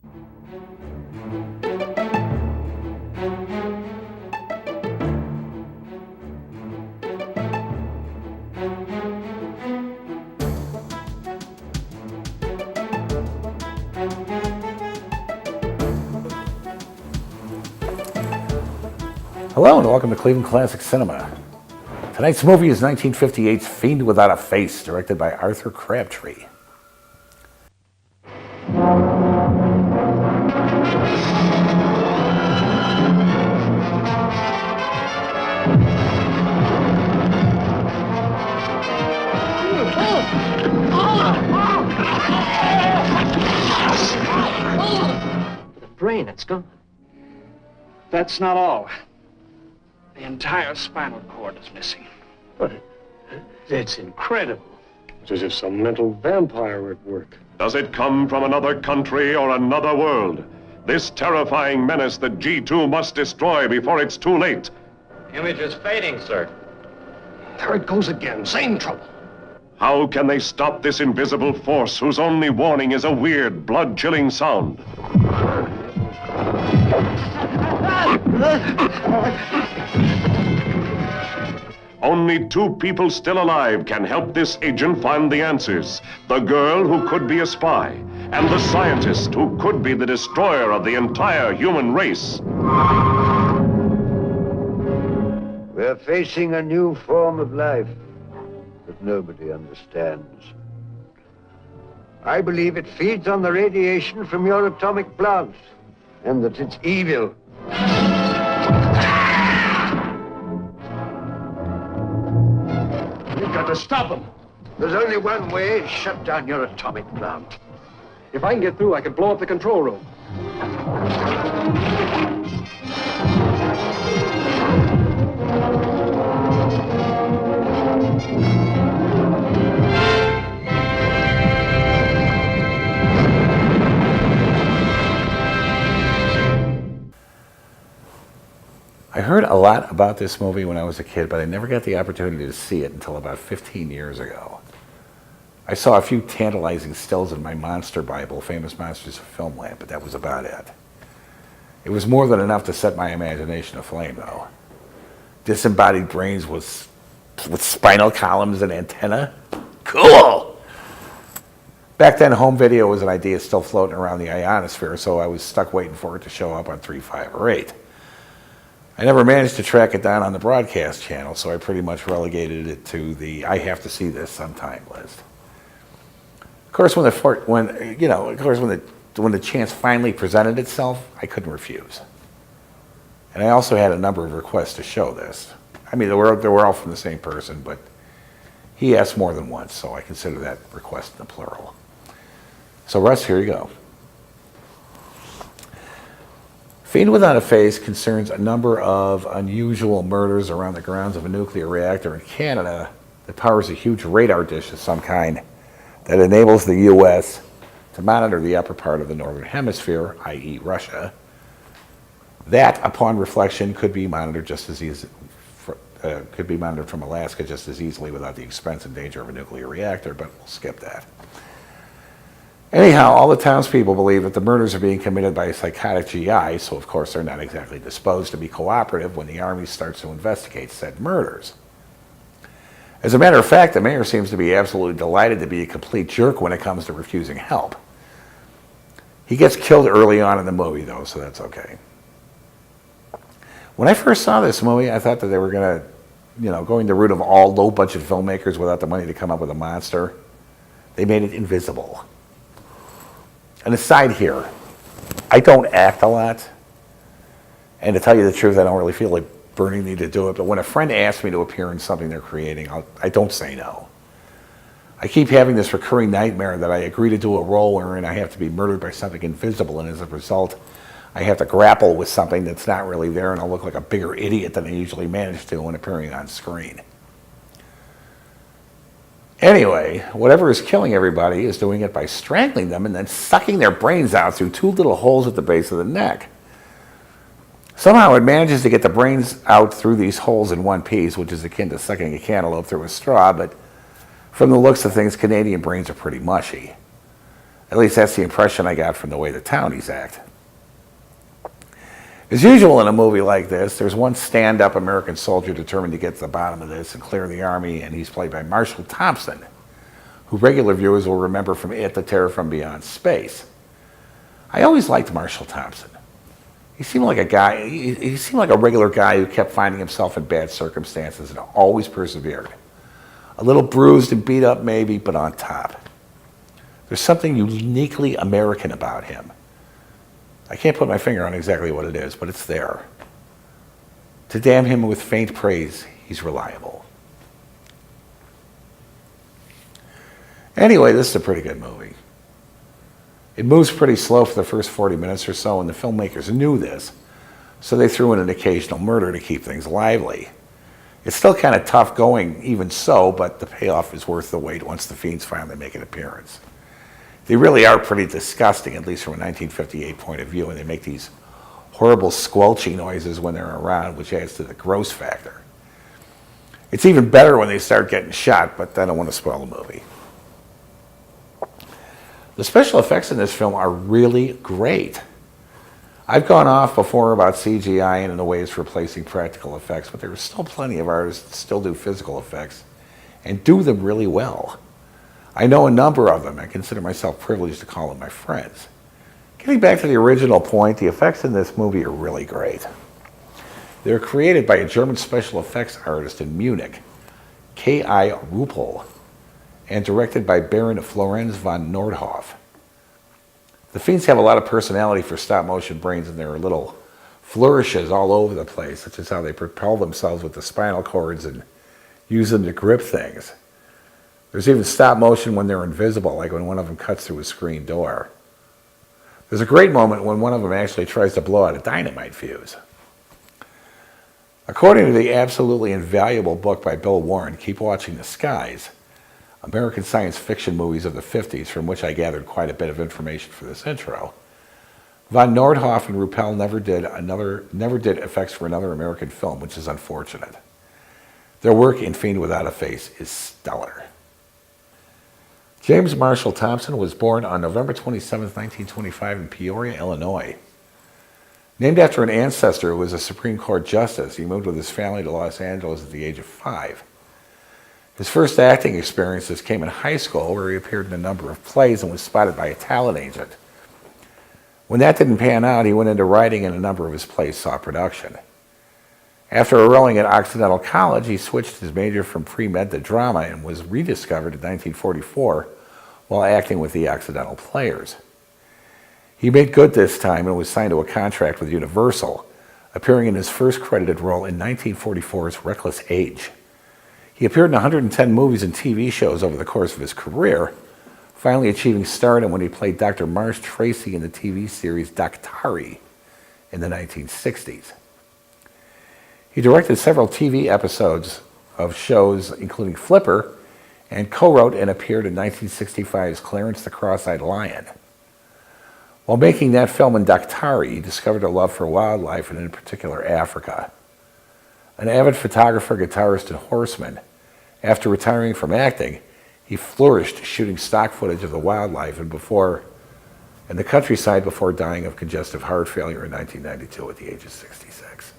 Hello and welcome to Cleveland Classic Cinema. Tonight's movie is 1958's Fiend Without a Face, directed by Arthur Crabtree. The brain, it's gone. That's not all. The entire spinal cord is missing. But it's incredible. It's as if some mental vampire were at work. Does it come from another country or another world? This terrifying menace that G2 must destroy before it's too late. Image is fading, sir. There it goes again. Same trouble. How can they stop this invisible force whose only warning is a weird, blood-chilling sound? Only two people still alive can help this agent find the answers. The girl who could be a spy, and the scientist who could be the destroyer of the entire human race. We're facing a new form of life that nobody understands. I believe it feeds on the radiation from your atomic plant, and that it's evil. We've got to stop him. There's only one way: shut down your atomic plant. If I can get through, I can blow up the control room. I heard a lot about this movie when I was a kid, but I never got the opportunity to see it until about 15 years ago. I saw a few tantalizing stills in my Monster Bible, Famous Monsters of Filmland, but that was about it. It was more than enough to set my imagination aflame, though. Disembodied brains with spinal columns and antenna? Cool! Back then, home video was an idea still floating around the ionosphere, so I was stuck waiting for it to show up on 3, 5, or 8. I never managed to track it down on the broadcast channel, so I pretty much relegated it to the I have to see this sometime list. Of course, when the chance finally presented itself, I couldn't refuse. And I also had a number of requests to show this. I mean, they were all from the same person, but he asked more than once, so I consider that request in the plural. So Russ, here you go. Fiend Without a Face concerns a number of unusual murders around the grounds of a nuclear reactor in Canada that powers a huge radar dish of some kind that enables the U.S. to monitor the upper part of the northern hemisphere, i.e. Russia. That, upon reflection, could be monitored from Alaska just as easily without the expense and danger of a nuclear reactor, but we'll skip that. Anyhow, all the townspeople believe that the murders are being committed by a psychotic GI, so of course they're not exactly disposed to be cooperative when the army starts to investigate said murders. As a matter of fact, the mayor seems to be absolutely delighted to be a complete jerk when it comes to refusing help. He gets killed early on in the movie, though, so that's okay. When I first saw this movie, I thought that they were going the route of all low-budget filmmakers without the money to come up with a monster. They made it invisible. And aside here, I don't act a lot. And to tell you the truth, I don't really feel like burning me to do it. But when a friend asks me to appear in something they're creating, I don't say no. I keep having this recurring nightmare that I agree to do a role wherein I have to be murdered by something invisible. And as a result, I have to grapple with something that's not really there. And I'll look like a bigger idiot than I usually manage to when appearing on screen. Anyway, whatever is killing everybody is doing it by strangling them and then sucking their brains out through 2 little holes at the base of the neck. Somehow it manages to get the brains out through these holes in one piece, which is akin to sucking a cantaloupe through a straw, but from the looks of things, Canadian brains are pretty mushy. At least that's the impression I got from the way the townies act. As usual in a movie like this, there's one stand-up American soldier determined to get to the bottom of this and clear the army, and he's played by Marshall Thompson, who regular viewers will remember from It, the Terror from Beyond Space. I always liked Marshall Thompson. He seemed like a guy, he seemed like a regular guy who kept finding himself in bad circumstances and always persevered. A little bruised and beat up maybe, but on top. There's something uniquely American about him. I can't put my finger on exactly what it is, but it's there. To damn him with faint praise, he's reliable. Anyway, this is a pretty good movie. It moves pretty slow for the first 40 minutes or so, and the filmmakers knew this, so they threw in an occasional murder to keep things lively. It's still kind of tough going even so, but the payoff is worth the wait once the Fiends finally make an appearance. They really are pretty disgusting, at least from a 1958 point of view, and they make these horrible squelchy noises when they're around, which adds to the gross factor. It's even better when they start getting shot, but I don't want to spoil the movie. The special effects in this film are really great. I've gone off before about CGI and in the way it's replacing practical effects, but there are still plenty of artists that still do physical effects and do them really well. I know a number of them. I consider myself privileged to call them my friends. Getting back to the original point, the effects in this movie are really great. They were created by a German special effects artist in Munich, K.I. Ruppel, and directed by Baron Florenz von Nordhoff. The Fiends have a lot of personality for stop-motion brains, and there are little flourishes all over the place, such as how they propel themselves with the spinal cords and use them to grip things. There's even stop motion when they're invisible, like when one of them cuts through a screen door. There's a great moment when one of them actually tries to blow out a dynamite fuse. According to the absolutely invaluable book by Bill Warren, Keep Watching the Skies, American science fiction movies of the 50s, from which I gathered quite a bit of information for this intro, von Nordhoff and Ruppel never did effects for another American film, which is unfortunate. Their work in Fiend Without a Face is stellar. James Marshall Thompson was born on November 27, 1925 in Peoria, Illinois. Named after an ancestor who was a Supreme Court justice, he moved with his family to Los Angeles at the age of 5. His first acting experiences came in high school, where he appeared in a number of plays and was spotted by a talent agent. When that didn't pan out, he went into writing, and a number of his plays saw production. After enrolling at Occidental College, he switched his major from pre-med to drama and was rediscovered in 1944 while acting with the Occidental Players. He made good this time and was signed to a contract with Universal, appearing in his first credited role in 1944's Reckless Age. He appeared in 110 movies and TV shows over the course of his career, finally achieving stardom when he played Dr. Marsh Tracy in the TV series Daktari in the 1960s. He directed several TV episodes of shows, including Flipper, and co-wrote and appeared in 1965's Clarence the Cross-Eyed Lion. While making that film in Daktari, he discovered a love for wildlife, and in particular Africa. An avid photographer, guitarist, and horseman, after retiring from acting, he flourished shooting stock footage of the wildlife in the countryside before dying of congestive heart failure in 1992 at the age of 66.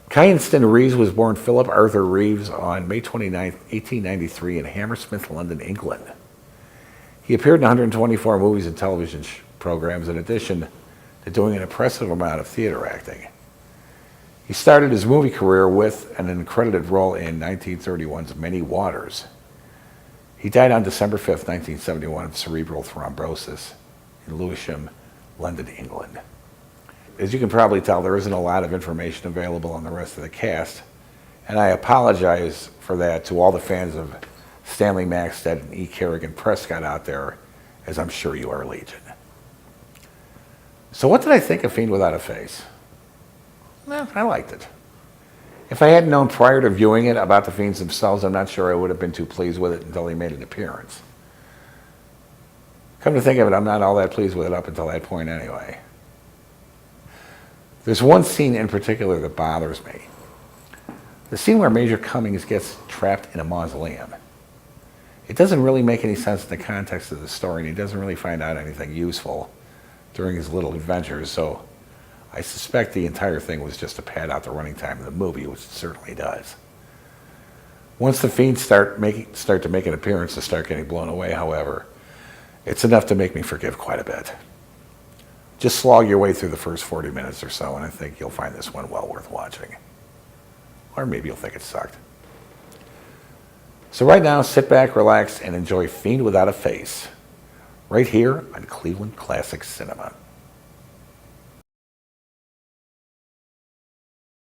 Kynaston Reeves was born Philip Arthur Reeves on May 29, 1893 in Hammersmith, London, England. He appeared in 124 movies and television programs, in addition to doing an impressive amount of theater acting. He started his movie career with an uncredited role in 1931's Many Waters. He died on December 5, 1971 of cerebral thrombosis in Lewisham, London, England. As you can probably tell, there isn't a lot of information available on the rest of the cast, and I apologize for that to all the fans of Stanley Maxted and E. Kerrigan Prescott out there, as I'm sure you are legion. So what did I think of Fiend Without a Face? Well, I liked it. If I hadn't known prior to viewing it about the Fiends themselves, I'm not sure I would have been too pleased with it until they made an appearance. Come to think of it, I'm not all that pleased with it up until that point anyway. There's one scene in particular that bothers me. The scene where Major Cummings gets trapped in a mausoleum. It doesn't really make any sense in the context of the story, and he doesn't really find out anything useful during his little adventures, so I suspect the entire thing was just to pad out the running time of the movie, which it certainly does. Once the Fiends start to make an appearance and start getting blown away, however, it's enough to make me forgive quite a bit. Just slog your way through the first 40 minutes or so, and I think you'll find this one well worth watching. Or maybe you'll think it sucked. So right now, sit back, relax, and enjoy Fiend Without a Face, right here on Cleveland Classic Cinema.